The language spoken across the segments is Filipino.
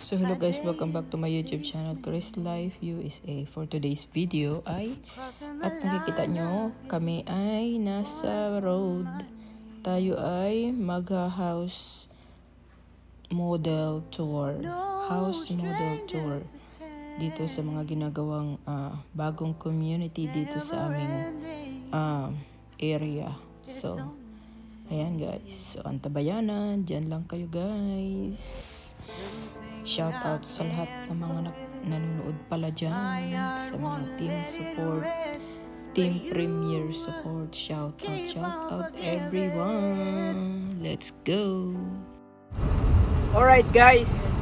So hello guys, welcome back to my YouTube channel, Chris Life USA. For today's video ay, at nakikita nyo, kami ay nasa road. Tayo ay mag-house model tour. House model tour. Dito sa mga ginagawang bagong community dito sa aming area. So, ayan guys. So, Antabayanan. Diyan lang kayo guys. Shout out sa lahat ng mga nanonood pala dyan. Sa mga team support. Team Premier support. Shout out everyone. Let's go. Alright guys.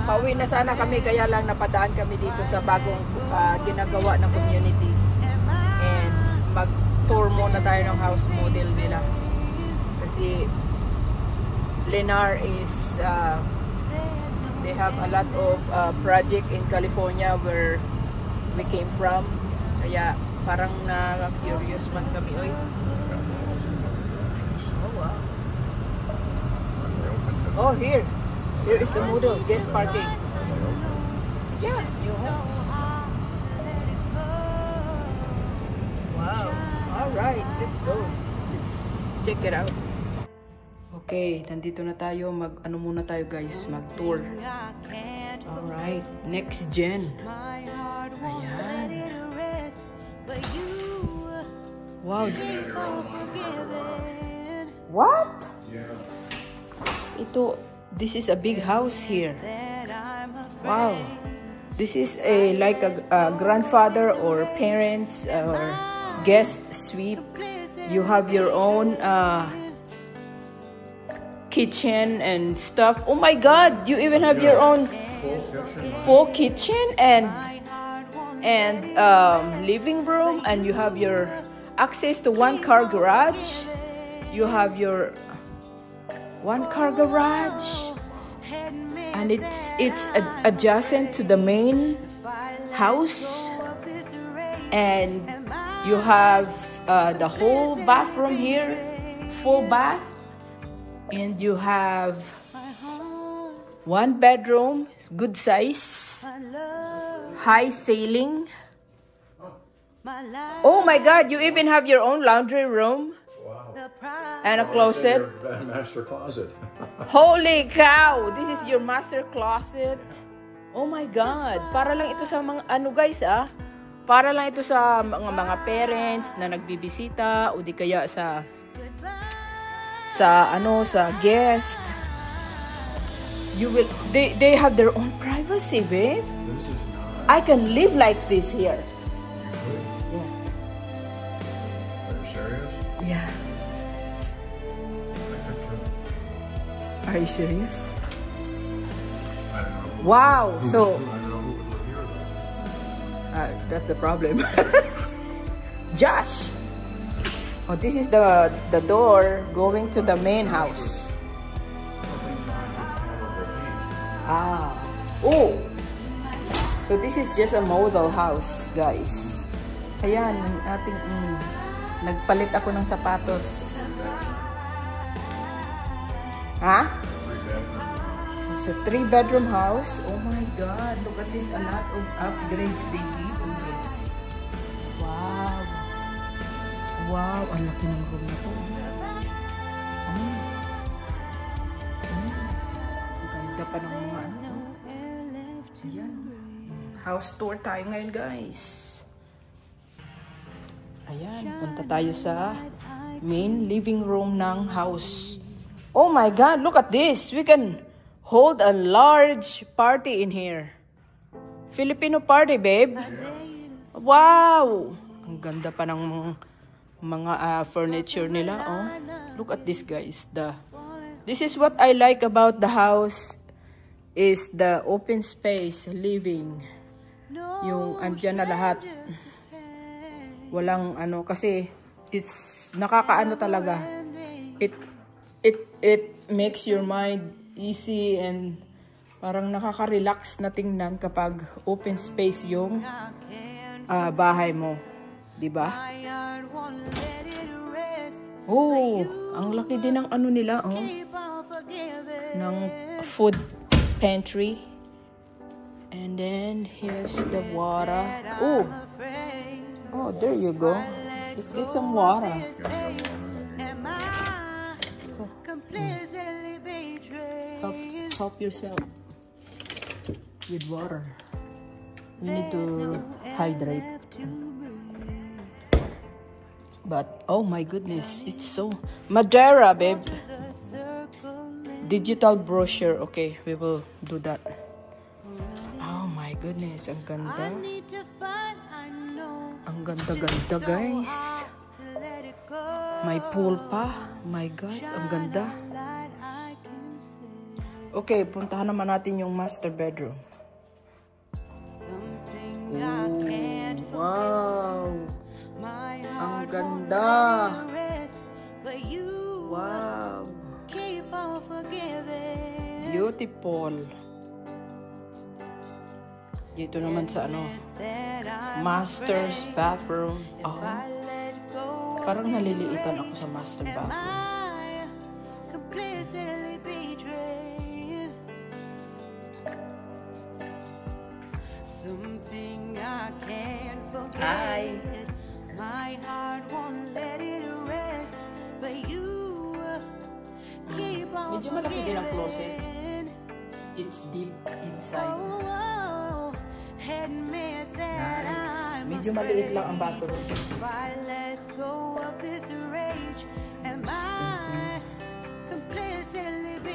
Pauwi na sana kami, kaya lang napadaan kami dito sa bagong ginagawa ng community. And mag-tour muna tayo ng house model nila. Kasi Lennar is they have a lot of project in California where we came from. Kaya parang na-curious man kami. Oy. Oh wow. Oh, here is the model guest parking. Yeah, new homes. Wow. All right, let's go. Let's check it out. Okay, nandito na tayo. Ano muna tayo guys, mag-tour. All right, next gen. Ayan. Wow. What? This is a big house here. Wow. This is like a grandfather or parents or guest suite. You have your own kitchen and stuff. Oh my god, you even have your own full kitchen and living room, and you have your access to one-car garage. You have your one-car garage, and it's adjacent to the main house, and you have the whole bathroom here, full bath. And you have one bedroom, good size, high ceiling. Oh my god, you even have your own laundry room. Wow. And a closet. Master closet. Holy cow, this is your master closet. Oh my god, para lang ito sa mga guys para lang ito sa mga parents na nagbibisita o di kaya sa guest. They have their own privacy, babe. I can live like this here. Yeah. Are you serious? Yeah. Are you serious? I don't know. Wow. So I don't know who would live here though. that's a problem. Josh. Oh, this is the door going to the main house. Ah. Oh. So this is just a model house, guys. Ayan, ating nagpalit ako ng sapatos. Ha? It's a 3-bedroom house. Oh my god, look at this, a lot of upgrades they did on this. Wow. Wow, ang laki ng room na to. Ang ganda pa ng mga Ayan. House tour tayo ngayon, guys. Ayan, punta tayo sa main living room ng house. Oh my god, look at this. We can hold a large party in here. Filipino party, babe. Wow! Ang ganda pa ng mga furniture nila. Oh, look at this, guys. This is what I like about the house is the open space living. Yung andyan na lahat. Walang kasi it's nakakaano talaga. It makes your mind easy and parang nakaka-relax na tingnan kapag open space yung bahay mo. Diba? Oh, ang laki din ng nila, ng food pantry. And then here's the water. Oh, there you go. Let's get some water. Help yourself with water. You need to hydrate. But oh my goodness, it's so Madeira, babe. Digital brochure. Okay, we will do that. Oh my goodness, ang ganda. Ang ganda-ganda, guys. May pool pa. My God, ang ganda. Okay, puntahan naman natin yung master bedroom. Ooh, wow. Ang ganda. Wow. Beautiful. Dito naman sa ano, master's bathroom. Oh, parang naliliitan ako sa master bathroom. Hi. My heart won't let it rest, but you keep on. Medyo malaki din ang closet. It's deep inside. Nice. Medyo maliit lang ang bathroom.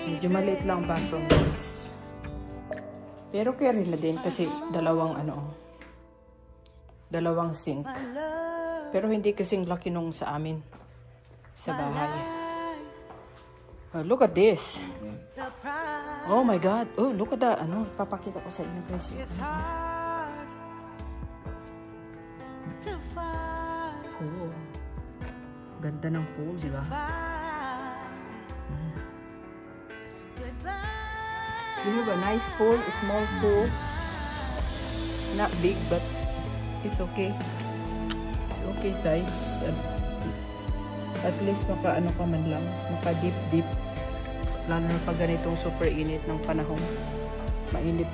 Medyo maliit lang ang bathroom, guys. Pero carry na din kasi dalawang sink. Pero hindi kasing laki nung sa amin sa bahay. Look at this. Oh my God. Oh, look at that. Papakita ko sa inyo, guys. Pool. Ganda ng pool, di ba? We have a nice pool, a small pool. Not big, but it's okay. It's okay size. At least maka-ano ka man lang. Maka-deep. Lalo na pag ganitong super init ng panahon. Mainit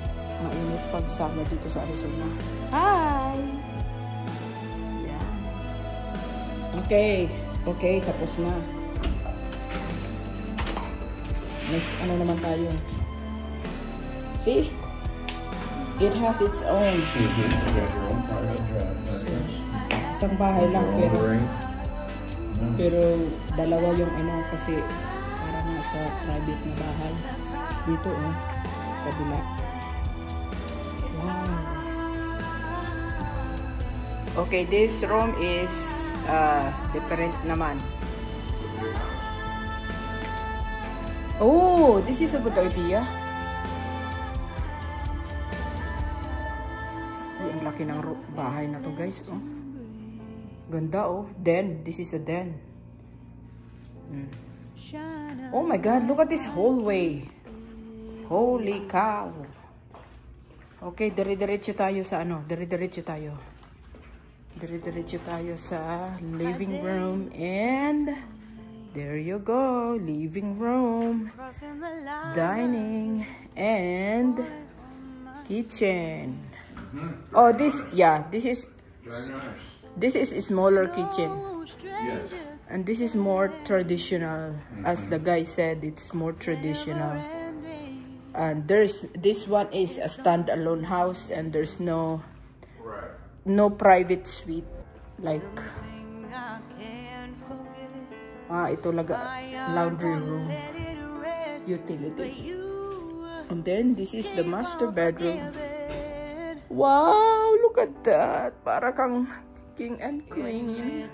pag summer dito sa Arizona. Hi! Yeah. Okay, tapos na. Next, ano naman tayo? See? It has its own. Isang bahay lang, pero dalawa yung kasi parang nasa private na bahay. Dito, kabila. Wow. Okay, this room is different naman. Oh, this is a good idea. Ang laki ng bahay na to, guys. Ganda, Den. This is a den. Oh my God, look at this hallway. Holy cow. Okay, dire-diretso tayo sa Dire-diretso tayo sa living room. And there you go. Living room. Dining. And kitchen. Oh, this is very nice. This is a smaller kitchen. Yes. And this is more traditional. As the guy said, it's more traditional. And this one is a standalone house, and there's no private suite like ito laundry room, utility. And then this is the master bedroom. Wow, look at that. Para kang king and queen.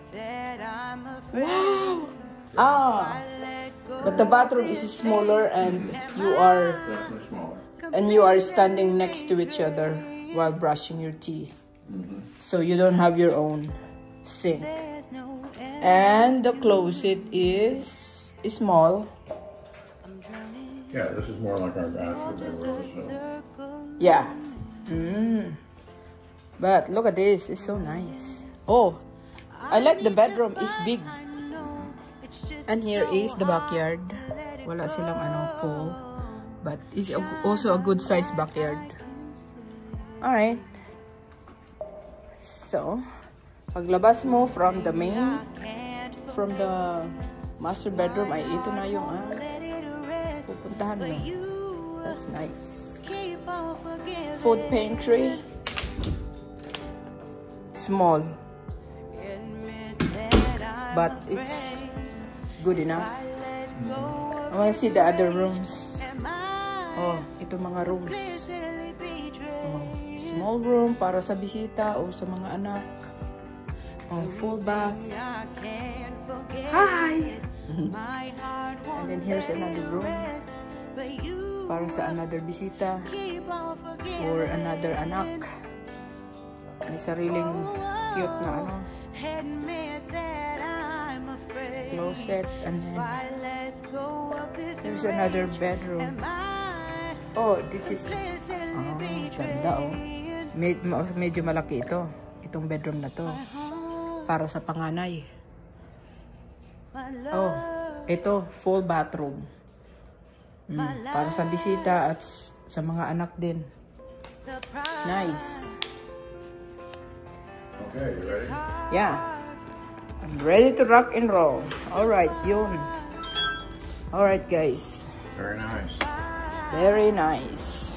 Wow. But the bathroom is smaller, and you are standing next to each other while brushing your teeth. So you don't have your own sink. And the closet is small. Yeah, this is more like our bathroom. Yeah. But look at this. It's so nice. Oh, I like the bedroom. It's big. And here is the backyard. Wala silang pool. but it's also a good size backyard. Alright. So, paglabas mo from the master bedroom, ay ito na yung pupuntahan mo. That's nice. Food pantry. Small. But it's good enough. I wanna see the other rooms. Oh, ito mga rooms. Oh, small room para sa bisita o sa mga anak. Oh, full bath. Hi! And then here's another room para sa another bisita or another anak. May sariling cute na closet, and then there's another bedroom. Oh, this is ganda medyo malaki itong bedroom na to para sa panganay. Oh, ito full bathroom para sa bisita at sa mga anak din. Nice. Okay, you ready? Yeah. I'm ready to rock and roll. Alright, yun. Alright, guys. Very nice. Very nice.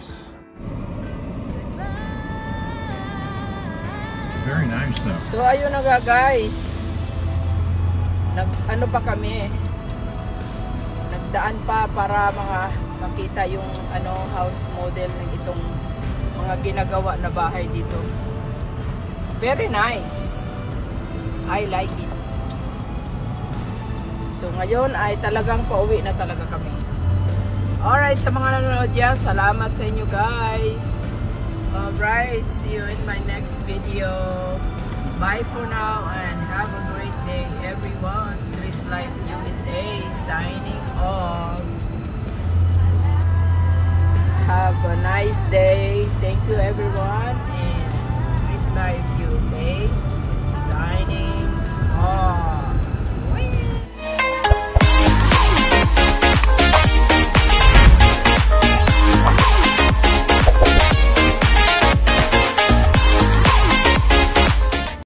Very nice, though. So, ayun na nga, guys. Ano pa kami? Nagdaan pa para makita yung house model ng itong mga ginagawa na bahay dito. Very nice. I like it. So ngayon ay talagang pauwi na talaga kami. Alright, sa mga nanonood dyan, salamat sa inyo guys. Alright, see you in my next video. Bye for now and have a great day everyone. Chris Life USA signing off. Have a nice day. Thank you everyone, and Chris Life